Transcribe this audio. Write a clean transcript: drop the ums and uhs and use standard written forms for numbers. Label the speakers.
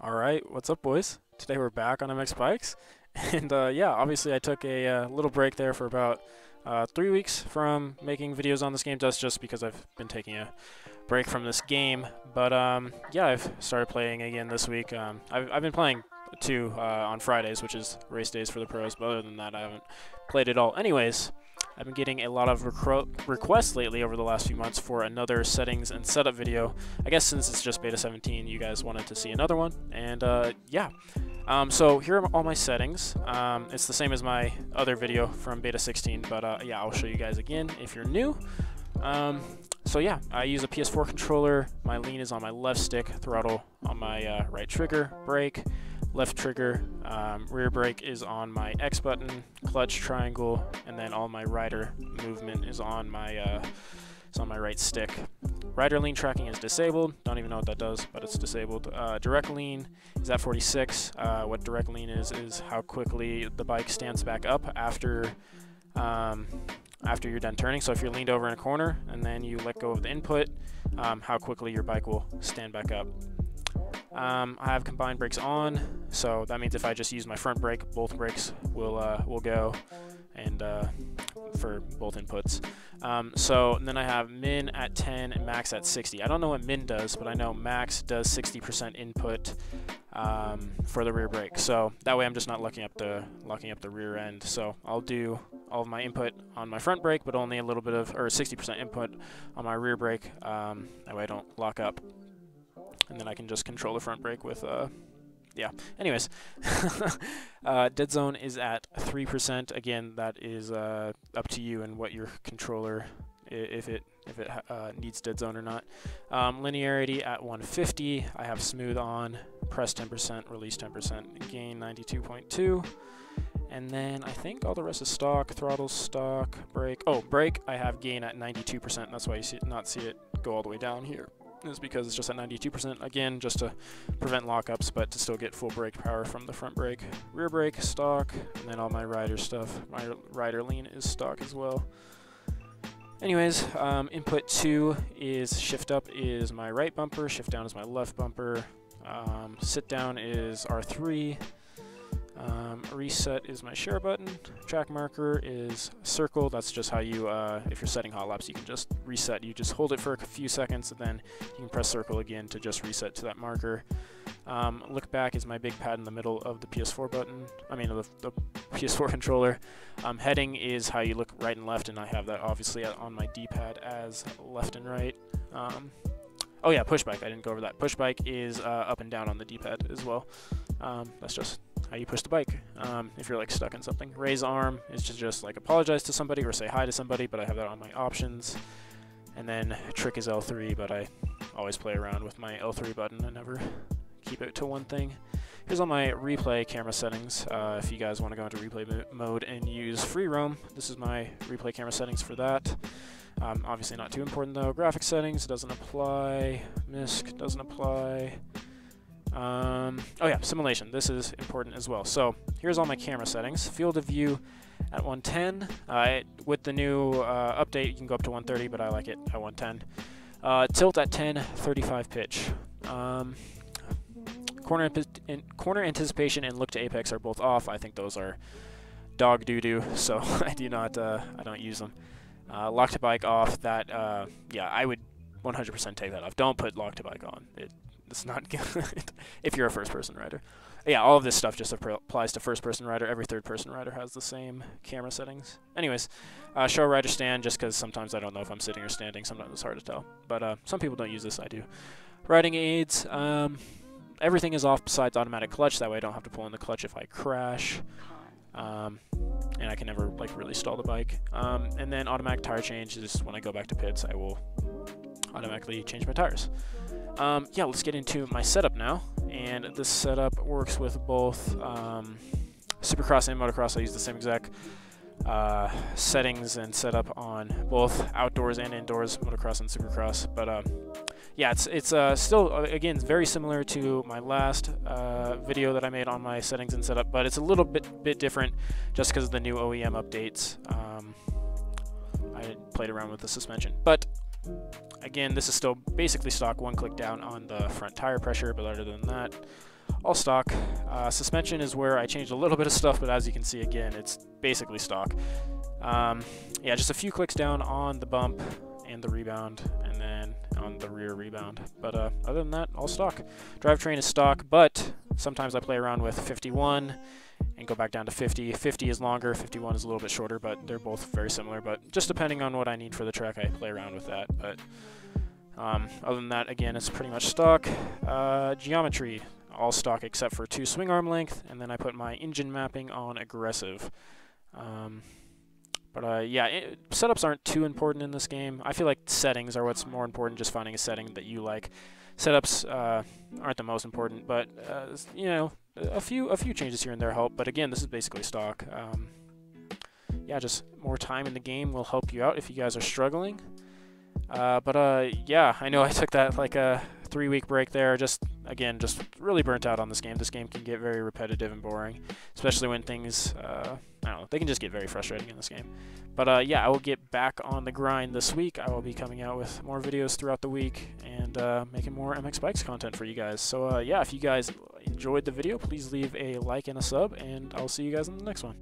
Speaker 1: Alright, what's up, boys? Today we're back on MX Bikes, and yeah, obviously I took a little break there for about 3 weeks from making videos on this game, just because I've been taking a break from this game. But yeah, I've started playing again this week. I've been playing too on Fridays, which is race days for the pros, but other than that, I haven't played at all. Anyways, I've been getting a lot of requests lately over the last few months for another settings and setup video. I guess since it's just beta 17, you guys wanted to see another one, and yeah. So here are all my settings. It's the same as my other video from beta 16, but yeah, I'll show you guys again if you're new. So yeah, I use a PS4 controller. My lean is on my left stick, throttle on my right trigger, brake, left trigger, rear brake is on my X button, clutch triangle, and then all my Ryder movement is on my right stick. Ryder lean tracking is disabled. Don't even know what that does, but it's disabled. Direct lean is at 46. What direct lean is how quickly the bike stands back up after you're done turning. So if you're leaned over in a corner and then you let go of the input, how quickly your bike will stand back up. I have combined brakes on, so that means if I just use my front brake, both brakes will go, and for both inputs. So then I have min at 10 and max at 60. I don't know what min does, but I know max does 60% input for the rear brake. So that way I'm just not locking up the rear end. So I'll do all of my input on my front brake, but only a little bit of, or 60% input on my rear brake. That way I don't lock up. And then I can just control the front brake with, yeah. Anyways, dead zone is at 3%. Again, that is up to you and what your controller, if it needs dead zone or not. Linearity at 150. I have smooth on, press 10%, release 10%, gain 92.2. And then I think all the rest is stock. Throttle stock, brake. Oh, brake. I have gain at 92%. That's why you see it go all the way down here. Is because it's just at 92%, again, just to prevent lockups, but to still get full brake power from the front brake. Rear brake, stock, and then all my Ryder stuff. My Ryder lean is stock as well. Anyways, input 2 is shift up is my right bumper, shift down is my left bumper, sit down is R3, reset is my share button, track marker is circle. That's just how you, if you're setting hot laps, you can just reset. You just hold it for a few seconds, and then you can press circle again to just reset to that marker. Look back is my big pad in the middle of the PS4 button. I mean, the PS4 controller. Heading is how you look right and left, and I have that obviously on my D-pad as left and right. Oh yeah, push bike. I didn't go over that. Push bike is up and down on the D-pad as well. That's just how you push the bike if you're like stuck in something. Raise arm is just like apologize to somebody or say hi to somebody, but I have that on my options. And then trick is L3, but I always play around with my L3 button. I never keep it to one thing. Here's all my replay camera settings. If you guys want to go into replay mode and use free roam, this is my replay camera settings for that. Obviously not too important though. Graphic settings doesn't apply. MISC doesn't apply. Oh yeah, simulation. This is important as well. So here's all my camera settings. Field of view at 110. With the new update, you can go up to 130, but I like it at 110. Tilt at 10, 35 pitch. Corner anticipation and look to apex are both off. I think those are dog doo-doo, so I don't use them. Lock to bike off. That yeah, I would 100% take that off. Don't put lock to bike on. It's not good if you're a first-person rider. Yeah, all of this stuff just applies to first-person rider. Every third-person rider has the same camera settings. Anyways, show rider stand, just because sometimes I don't know if I'm sitting or standing. Sometimes it's hard to tell. But some people don't use this. I do. Riding aids. Everything is off besides automatic clutch. That way I don't have to pull in the clutch if I crash. And I can never like really stall the bike. And then automatic tire change is when I go back to pits, I will automatically change my tires. Yeah, let's get into my setup now. And this setup works with both Supercross and Motocross. I use the same exact settings and setup on both outdoors and indoors, Motocross and Supercross. But yeah, it's still, again, very similar to my last video that I made on my settings and setup, but it's a little bit different just because of the new OEM updates. I played around with the suspension, but again, this is still basically stock, one click down on the front tire pressure, but other than that, all stock. Suspension is where I changed a little bit of stuff, but as you can see, again, it's basically stock. Yeah, just a few clicks down on the bump and the rebound, and then on the rear rebound. But other than that, all stock. Drivetrain is stock, but sometimes I play around with 51 and go back down to 50. 50 is longer, 51 is a little bit shorter, but they're both very similar. But just depending on what I need for the track, I play around with that. But other than that, again, it's pretty much stock. Geometry, all stock except for 2 swing arm length, and then I put my engine mapping on aggressive. Yeah, setups aren't too important in this game. I feel like settings are what's more important, just finding a setting that you like. Setups aren't the most important, but you know, a few changes here and there help. But again, this is basically stock. Yeah, just more time in the game will help you out if you guys are struggling. Yeah, I know I took that like a 3-week break there. Just really burnt out on this game. This game can get very repetitive and boring, especially when things, I don't know, they can just get very frustrating in this game. But yeah, I will get back on the grind this week. I will be coming out with more videos throughout the week and making more MX Bikes content for you guys. So yeah, if you guys enjoyed the video, please leave a like and a sub, and I'll see you guys in the next one.